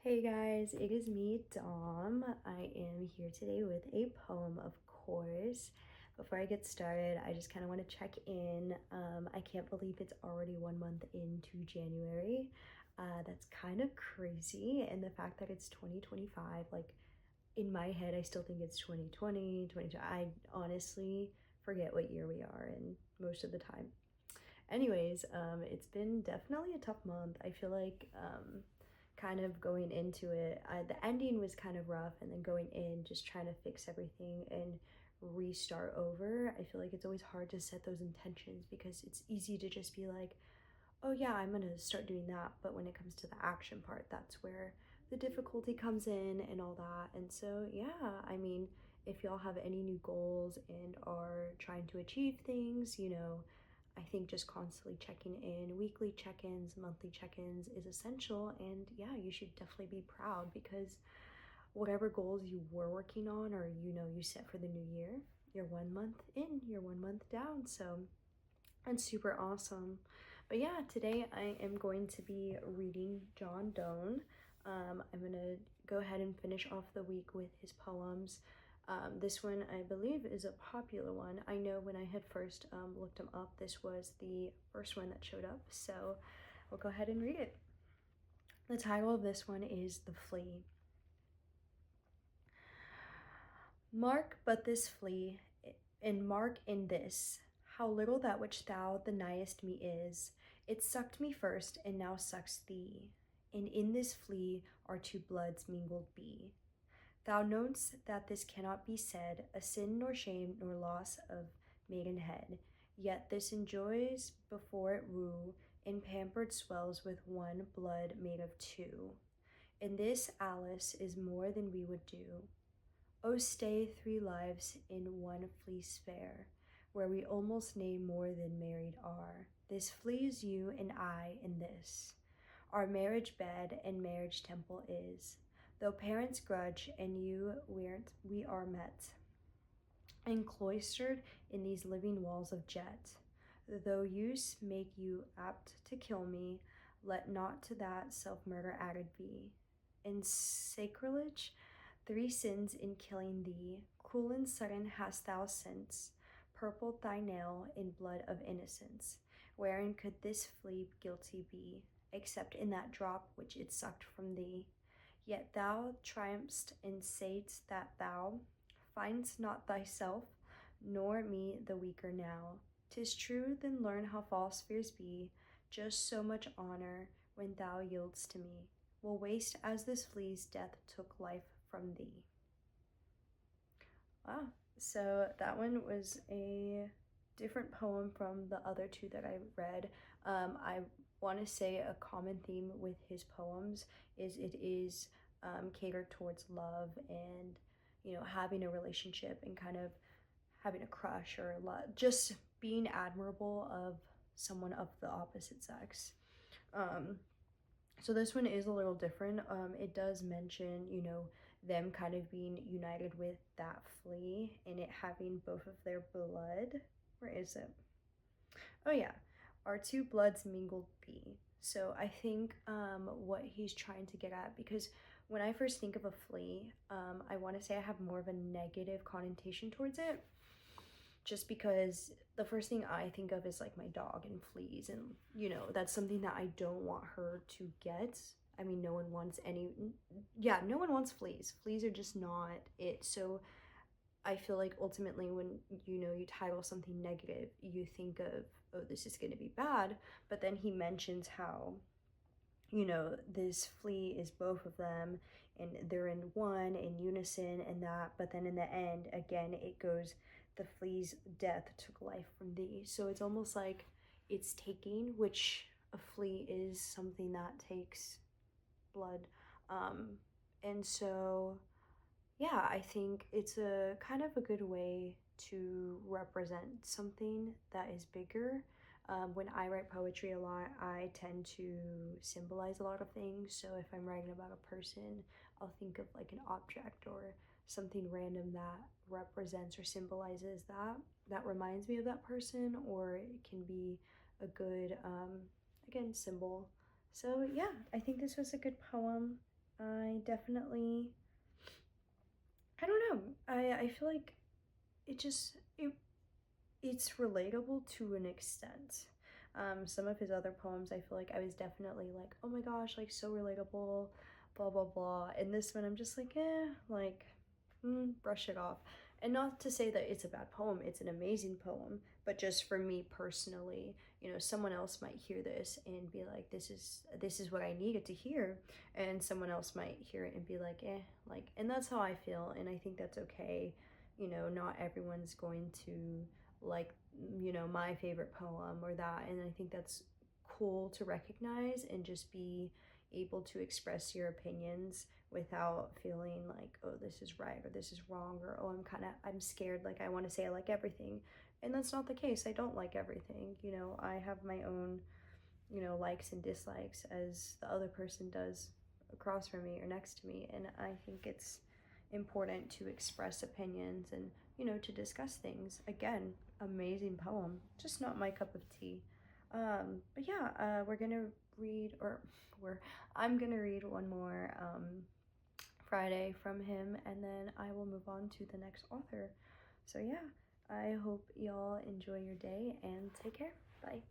Hey guys, it is me, Dom. I am here today with a poem, of course. Before I get started, I just kind of want to check in. I can't believe it's already 1 month into January. That's kind of crazy. And the fact that it's 2025, like in my head, I still think it's 2020, 22. I honestly forget what year we are in most of the time. Anyways, it's been definitely a tough month. I feel like kind of going into it, the ending was kind of rough, and then going in, just trying to fix everything and restart over. I feel like it's always hard to set those intentions because it's easy to just be like, oh yeah, I'm gonna start doing that. But when it comes to the action part, that's where the difficulty comes in and all that. And so, yeah, I mean, if y'all have any new goals and are trying to achieve things, I think just constantly checking in, weekly check-ins, monthly check-ins is essential. And yeah, you should definitely be proud because whatever goals you were working on or you set for the new year, you're 1 month in, you're 1 month down. So that's super awesome. But yeah, today I am going to be reading John Donne. I'm gonna go ahead and finish off the week with his poems. This one, I believe, is a popular one. I know when I had first looked him up, this was the first one that showed up, so we'll go ahead and read it. The title of this one is The Flea. Mark but this flea, and mark in this, how little that which thou deniest me is. It sucked me first, and now sucks thee, and in this flea our two bloods mingled be. Thou know'st that this cannot be said, a sin nor shame nor loss of maidenhead, yet this enjoys before it woo, and pampered swells with one blood made of two. In this Alice is more than we would do. Oh, stay 3 lives in one fleece fair, where we almost nay more than married are. This flees you and I in this. Our marriage bed and marriage temple is, though parents grudge and you weren't, we are met, and cloistered in these living walls of jet. Though use make you apt to kill me, let not to that self-murder added be. In sacrilege, 3 sins in killing thee, cruel and sudden hast thou since purpled thy nail in blood of innocence. Wherein could this flea guilty be, except in that drop which it sucked from thee? Yet thou triumphst and say'st that thou find'st not thyself, nor me the weaker now. 'Tis true, then learn how false fears be. Just so much honor, when thou yield'st to me, will waste as this flea's death took life from thee. Wow, so that one was a different poem from the other two that I read. I want to say a common theme with his poems is it is catered towards love and having a relationship and kind of having a crush or just being admirable of someone of the opposite sex. So this one is a little different. It does mention, them kind of being united with that flea and it having both of their blood. Where is it? Oh yeah, our two bloods mingled be. So I think what he's trying to get at, because when I first think of a flea, I want to say I have more of a negative connotation towards it, just because the first thing I think of is like my dog and fleas, and that's something that I don't want her to get. I mean, no one wants no one wants fleas. Fleas are just not it. So I feel like ultimately when you title something negative, you think of, oh, this is going to be bad. But then he mentions how this flea is both of them and they're in one in unison and that, but then in the end again it goes, the flea's death took life from thee. So it's almost like it's taking, which a flea is something that takes blood. And so yeah, I think it's a kind of a good way to represent something that is bigger. When I write poetry a lot, I tend to symbolize a lot of things. So if I'm writing about a person, I'll think of like an object or something random that represents or symbolizes that reminds me of that person, or it can be a good again symbol. So yeah, I think this was a good poem. I definitely, I don't know, I feel like it just, it's relatable to an extent. Some of his other poems, I feel like I was definitely like, oh my gosh, like so relatable, blah blah blah. And this one, I'm just like, like, brush it off. And not to say that it's a bad poem; it's an amazing poem. But just for me personally, someone else might hear this and be like, this is what I needed to hear, and someone else might hear it and be like, like, and that's how I feel, and I think that's okay. Not everyone's going to like my favorite poem or that, and I think that's cool to recognize and just be able to express your opinions without feeling like, oh, this is right or this is wrong, or oh, I'm scared, like I want to say I like everything. And that's not the case. I don't like everything. I have my own likes and dislikes as the other person does across from me or next to me, and I think it's important to express opinions and to discuss things. Again, amazing poem, just not my cup of tea. But yeah, we're gonna read, or we're I'm gonna read one more Friday from him, and then I will move on to the next author. So yeah, I hope y'all enjoy your day and take care. Bye.